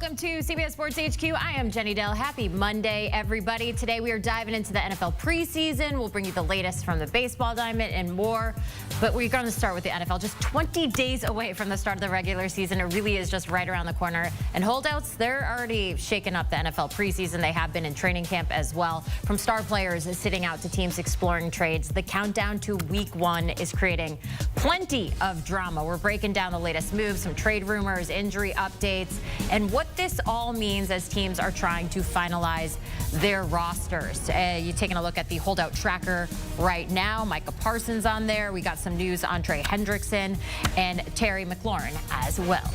Welcome to CBS Sports HQ. I am Jenny Dell. Happy Monday, everybody. Today we are diving into the NFL preseason. We'll bring you the latest from the baseball diamond and more. But we're going to start with the NFL. Just 20 days away from the start of the regular season. It really is just right around the corner. And holdouts, they're already shaking up the NFL preseason. They have been in training camp as well. From star players sitting out to teams exploring trades, the countdown to week one is creating plenty of drama. We're breaking down the latest moves, some trade rumors, injury updates, and what this all means as teams are trying to finalize their rosters. You're taking a look at the holdout tracker right now. Micah Parsons on there. We got some news on Trey Hendrickson and Terry McLaurin as well.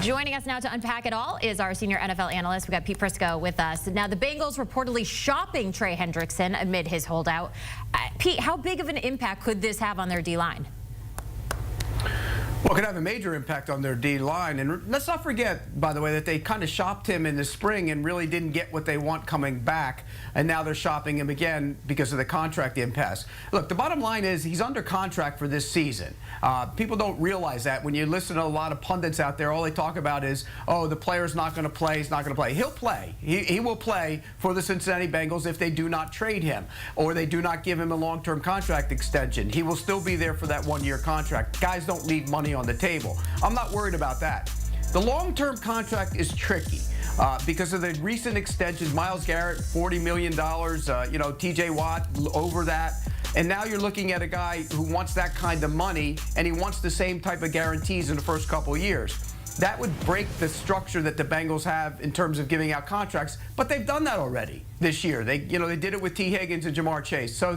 Joining us now to unpack it all is our senior NFL analyst. We've got Pete Prisco with us. Now, the Bengals reportedly shopping Trey Hendrickson amid his holdout. Pete, how big of an impact could this have on their D-line? Well, it could have a major impact on their D-line. And let's not forget, by the way, that they kind of shopped him in the spring and really didn't get what they want coming back. And now they're shopping him again because of the contract impasse. Look, the bottom line is he's under contract for this season. People don't realize that. When you listen to a lot of pundits out there, all they talk about is, oh, the player's not going to play, he's not going to play. He'll play. He will play for the Cincinnati Bengals if they do not trade him or they do not give him a long-term contract extension. He will still be there for that one-year contract. Guys don't leave money on the table. I'm not worried about that. The long-term contract is tricky because of the recent extensions. Myles Garrett, $40 million, TJ Watt over that. And now you're looking at a guy who wants that kind of money, and he wants the same type of guarantees in the first couple of years. That would break the structure that the Bengals have in terms of giving out contracts, but they've done that already this year. They did it with T. Higgins and Jamar Chase. So I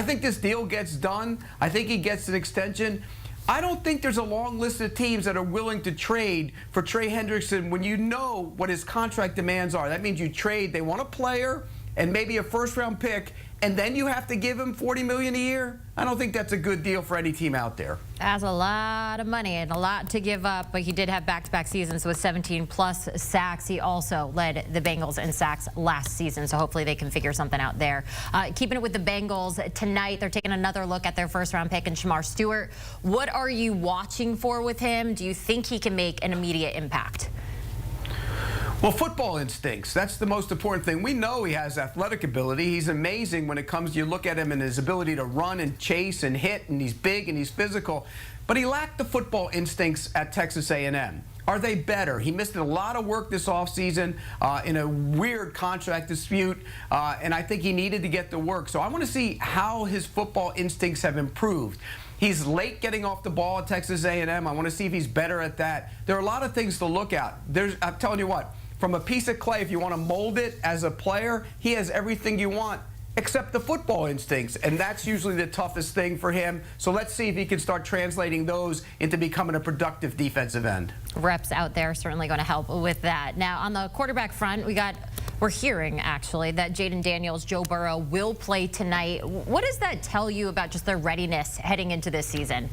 think this deal gets done. I think he gets an extension. I don't think there's a long list of teams that are willing to trade for Trey Hendrickson when you know what his contract demands are. That means you trade, they want a player and maybe a first-round pick, and then you have to give him $40 million a year. I don't think that's a good deal for any team out there. That's a lot of money and a lot to give up, but he did have back-to-back seasons with 17+ sacks. He also led the Bengals in sacks last season, so hopefully they can figure something out there. Keeping it with the Bengals tonight, they're taking another look at their first-round pick in Shamar Stewart. What are you watching for with him? Do you think he can make an immediate impact? Well, football instincts, that's the most important thing. We know he has athletic ability. He's amazing when it comes, you look at him and his ability to run and chase and hit, and he's big and he's physical. But he lacked the football instincts at Texas A&M. Are they better? He missed a lot of work this offseason in a weird contract dispute, and I think he needed to get to work. So I want to see how his football instincts have improved. He's late getting off the ball at Texas A&M. I want to see if he's better at that. There are a lot of things to look at. I'm telling you what. From a piece of clay, if you want to mold it as a player, he has everything you want except the football instincts, and that's usually the toughest thing for him. So let's see if he can start translating those into becoming a productive defensive end. Reps out there certainly going to help with that. Now, on the quarterback front, we're hearing, actually, that Jaden Daniels, Joe Burrow will play tonight. What does that tell you about just their readiness heading into this season?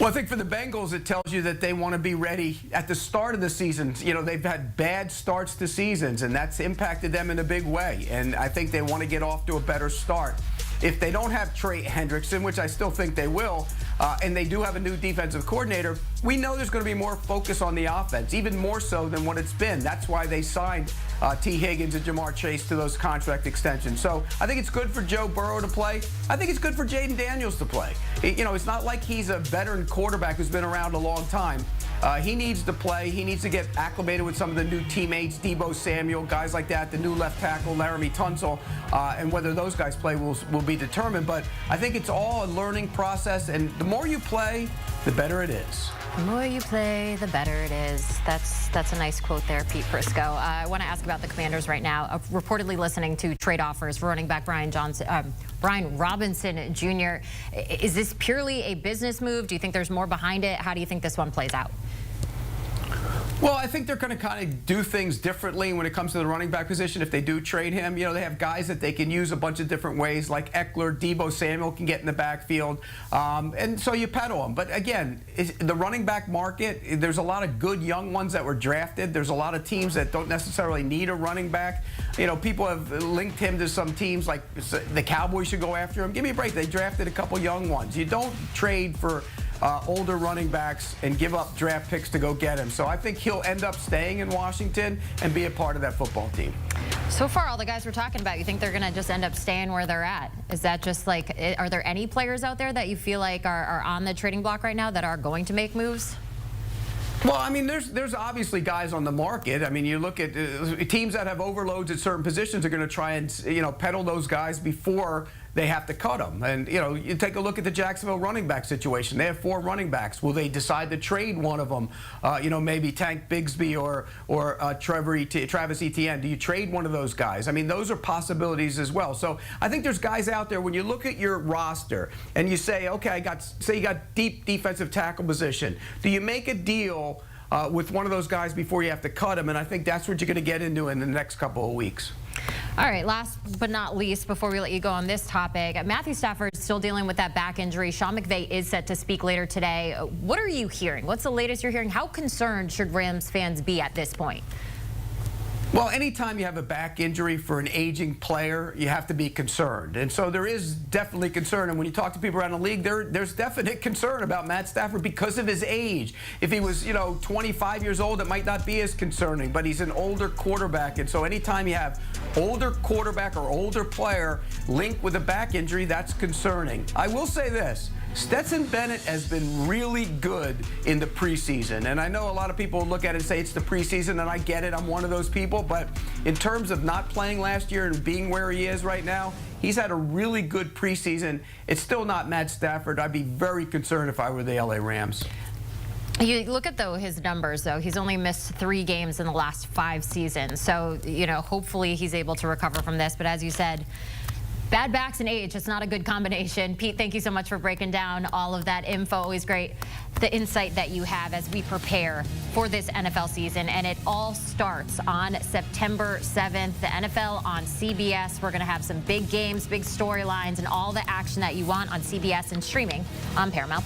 Well, I think for the Bengals, it tells you that they want to be ready at the start of the season. You know, they've had bad starts to seasons, and that's impacted them in a big way. And I think they want to get off to a better start. If they don't have Trey Hendrickson, which I still think they will, and they do have a new defensive coordinator, we know there's going to be more focus on the offense, even more so than what it's been. That's why they signed T. Higgins and Jamar Chase to those contract extensions. So I think it's good for Joe Burrow to play. I think it's good for Jaden Daniels to play. It's not like he's a veteran quarterback who's been around a long time. He needs to play. He needs to get acclimated with some of the new teammates, Deebo Samuel, guys like that, the new left tackle, Laramie Tunsil, and whether those guys play will be determined. But I think it's all a learning process, and the more you play, the better it is. The more you play, the better it is. That's a nice quote there, Pete Prisco. I want to ask about the Commanders right now. Reportedly listening to trade offers for running back Brian Robinson Jr. Is this purely a business move? Do you think there's more behind it? How do you think this one plays out? Well, I think they're going to kind of do things differently when it comes to the running back position if they do trade him. You know, they have guys that they can use a bunch of different ways, like Eckler, Deebo Samuel can get in the backfield, and so you pedal them. But again, the running back market, there's a lot of good young ones that were drafted. There's a lot of teams that don't necessarily need a running back. You know, people have linked him to some teams like the Cowboys should go after him. Give me a break. They drafted a couple young ones. You don't trade for older running backs and give up draft picks to go get him. So I think he'll end up staying in Washington and be a part of that football team. So far, all the guys we're talking about, you think they're going to just end up staying where they're at? Is that just like, are there any players out there that you feel like are on the trading block right now that are going to make moves? Well, I mean, there's obviously guys on the market. I mean, you look at teams that have overloads at certain positions are going to try and, peddle those guys before they have to cut them. And, you take a look at the Jacksonville running back situation. They have 4 running backs. Will they decide to trade one of them? Maybe Tank Bigsby or Travis Etienne. Do you trade one of those guys? I mean, those are possibilities as well. So I think there's guys out there, when you look at your roster and you say, okay, say you got deep defensive tackle position. Do you make a deal with one of those guys before you have to cut him? And I think that's what you're going to get into in the next couple of weeks. All right, last but not least, before we let you go on this topic, Matthew Stafford is still dealing with that back injury. Sean McVay is set to speak later today. What are you hearing? What's the latest you're hearing? How concerned should Rams fans be at this point? Well, anytime you have a back injury for an aging player, you have to be concerned. And so there is definitely concern. And when you talk to people around the league, there's definite concern about Matt Stafford because of his age. If he was, 25 years old, it might not be as concerning, but he's an older quarterback. And so anytime you have older quarterback or older player linked with a back injury, that's concerning. I will say this. Stetson Bennett has been really good in the preseason. And I know a lot of people look at it and say it's the preseason, and I get it. I'm one of those people. But in terms of not playing last year and being where he is right now, he's had a really good preseason. It's still not Matt Stafford. I'd be very concerned if I were the LA Rams. You look at, his numbers, though. He's only missed 3 games in the last 5 seasons. So, hopefully he's able to recover from this. But as you said, bad backs and age, it's not a good combination. Pete, thank you so much for breaking down all of that info. Always great, the insight that you have as we prepare for this NFL season. And it all starts on September 7th. The NFL on CBS. We're going to have some big games, big storylines, and all the action that you want on CBS and streaming on Paramount+.